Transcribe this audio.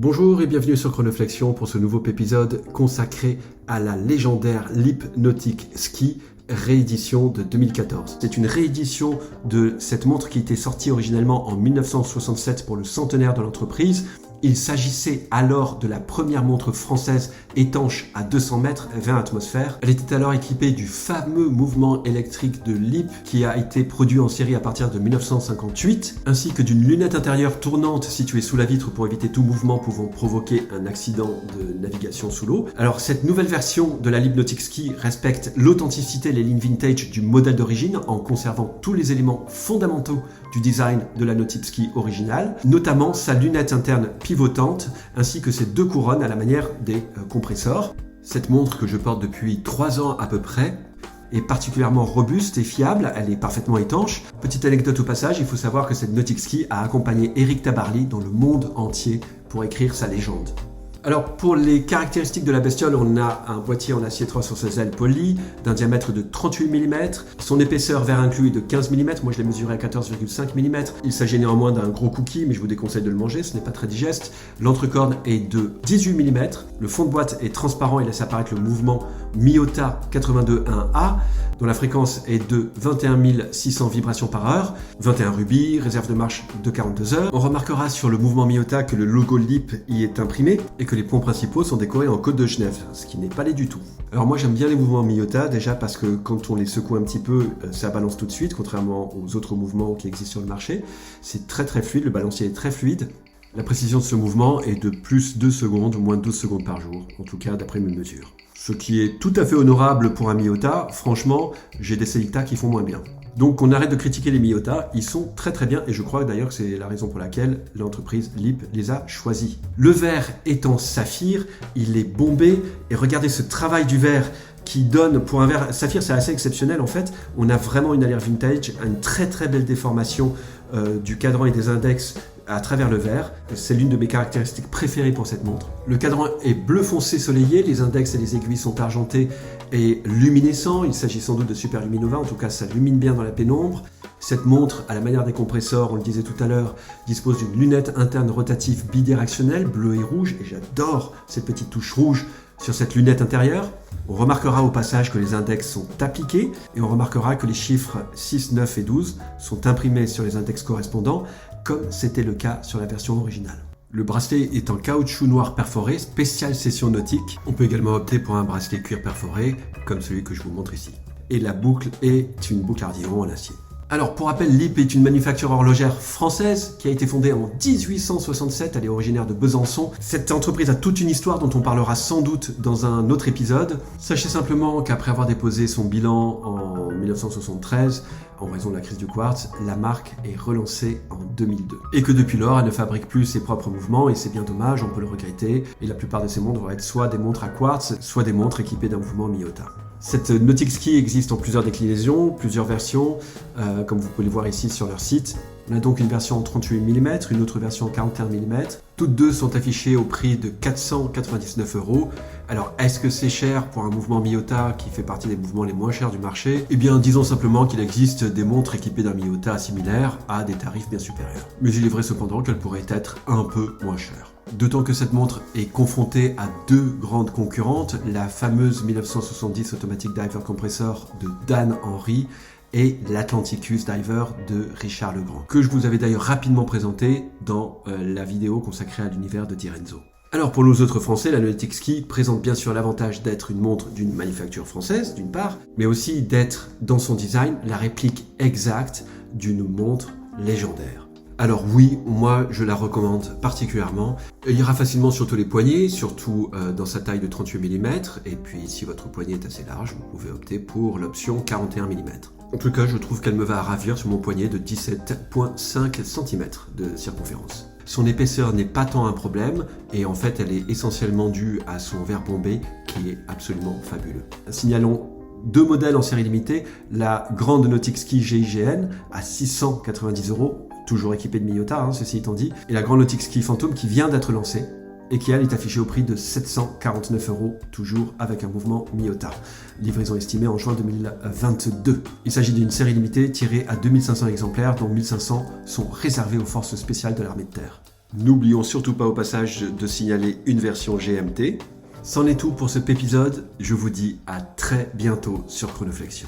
Bonjour et bienvenue sur Chronoflexion pour ce nouveau épisode consacré à la légendaire LEAP Nautic Ski, réédition de 2014. C'est une réédition de cette montre qui était sortie originellement en 1967 pour le centenaire de l'entreprise. Il s'agissait alors de la première montre française étanche à 200 mètres, 20 atmosphères. Elle était alors équipée du fameux mouvement électrique de LEAP qui a été produit en série à partir de 1958, ainsi que d'une lunette intérieure tournante située sous la vitre pour éviter tout mouvement pouvant provoquer un accident de navigation sous l'eau. Alors cette nouvelle version de la LEAP Nautic Ski respecte l'authenticité et les lignes vintage du modèle d'origine en conservant tous les éléments fondamentaux du design de la Nautic Ski originale, notamment sa lunette interne pivotante ainsi que ses deux couronnes à la manière des compresseurs. Cette montre que je porte depuis 3 ans à peu près est particulièrement robuste et fiable, elle est parfaitement étanche. Petite anecdote au passage, il faut savoir que cette Nautic Ski a accompagné Éric Tabarly dans le monde entier pour écrire sa légende. Alors pour les caractéristiques de la bestiole, on a un boîtier en acier 316L poli d'un diamètre de 38 mm, son épaisseur verre inclus est de 15 mm, moi je l'ai mesuré à 14,5 mm. Il s'agit néanmoins d'un gros cookie, mais je vous déconseille de le manger, ce n'est pas très digeste. L'entrecorne est de 18 mm, le fond de boîte est transparent et laisse apparaître le mouvement Miyota 82.1A, dont la fréquence est de 21 600 vibrations par heure, 21 rubis, réserve de marche de 42 heures. On remarquera sur le mouvement Miyota que le logo LEAP y est imprimé et que les ponts principaux sont décorés en Côte de Genève, ce qui n'est pas laid du tout. Alors moi j'aime bien les mouvements Miyota, déjà parce que quand on les secoue un petit peu, ça balance tout de suite, contrairement aux autres mouvements qui existent sur le marché. C'est très fluide, le balancier est très fluide. La précision de ce mouvement est de plus 2 secondes, moins 12 secondes par jour, en tout cas d'après mes mesures. Ce qui est tout à fait honorable pour un Miyota, franchement, j'ai des Seita qui font moins bien. Donc on arrête de critiquer les Miyota, ils sont très bien et je crois d'ailleurs que c'est la raison pour laquelle l'entreprise LEAP les a choisis. Le verre est en saphir, il est bombé et regardez ce travail du verre qui donne, pour un verre saphir c'est assez exceptionnel en fait, on a vraiment une allure vintage, une très belle déformation du cadran et des index à travers le verre. C'est l'une de mes caractéristiques préférées pour cette montre. Le cadran est bleu foncé soleillé, les index et les aiguilles sont argentés et luminescents. Il s'agit sans doute de Super Luminova, en tout cas ça illumine bien dans la pénombre. Cette montre, à la manière des compresseurs, on le disait tout à l'heure, dispose d'une lunette interne rotative bidirectionnelle, bleu et rouge, et j'adore cette petite touche rouge sur cette lunette intérieure. On remarquera au passage que les index sont appliqués et on remarquera que les chiffres 6, 9 et 12 sont imprimés sur les index correspondants, comme c'était le cas sur la version originale. Le bracelet est en caoutchouc noir perforé, spécial session nautique. On peut également opter pour un bracelet cuir perforé, comme celui que je vous montre ici. Et la boucle est une boucle Ardillon en acier. Alors pour rappel, LEAP est une manufacture horlogère française qui a été fondée en 1867, elle est originaire de Besançon. Cette entreprise a toute une histoire dont on parlera sans doute dans un autre épisode. Sachez simplement qu'après avoir déposé son bilan en 1973, en raison de la crise du quartz, la marque est relancée en 2002. Et que depuis lors, elle ne fabrique plus ses propres mouvements et c'est bien dommage, on peut le regretter. Et la plupart de ces montres vont être soit des montres à quartz, soit des montres équipées d'un mouvement Miyota. Cette Nautic Ski existe en plusieurs déclinaisons, plusieurs versions, comme vous pouvez le voir ici sur leur site. On a donc une version en 38 mm, une autre version en 41 mm. Toutes deux sont affichées au prix de 499 €. Alors est-ce que c'est cher pour un mouvement Miyota qui fait partie des mouvements les moins chers du marché? Eh bien disons simplement qu'il existe des montres équipées d'un Miyota similaire à des tarifs bien supérieurs. Mais il est vrai cependant qu'elles pourraient être un peu moins chères. D'autant que cette montre est confrontée à deux grandes concurrentes, la fameuse 1970 Automatic Diver Compressor de Dan Henry et l'Atlanticus Diver de Richard Legrand, que je vous avais d'ailleurs rapidement présenté dans la vidéo consacrée à l'univers de Di Renzo. Alors pour nous autres français, la Nautic Ski présente bien sûr l'avantage d'être une montre d'une manufacture française d'une part, mais aussi d'être dans son design la réplique exacte d'une montre légendaire. Alors oui, moi je la recommande particulièrement. Elle ira facilement sur tous les poignets, surtout dans sa taille de 38 mm, et puis si votre poignet est assez large, vous pouvez opter pour l'option 41 mm. En tout cas, je trouve qu'elle me va à ravir sur mon poignet de 17,5 cm de circonférence. Son épaisseur n'est pas tant un problème, et en fait elle est essentiellement due à son verre bombé qui est absolument fabuleux. Signalons deux modèles en série limitée, la grande Nautic Ski GIGN à 690 €, toujours équipée de Miyota, ceci étant dit, et la grande Nautic Ski Phantom qui vient d'être lancée, et qui elle est affichée au prix de 749 €, toujours avec un mouvement Miyota. Livraison estimée en juin 2022. Il s'agit d'une série limitée tirée à 2500 exemplaires, dont 1500 sont réservés aux forces spéciales de l'armée de terre. N'oublions surtout pas au passage de signaler une version GMT. C'en est tout pour cet épisode. Je vous dis à très bientôt sur Chronoflexion.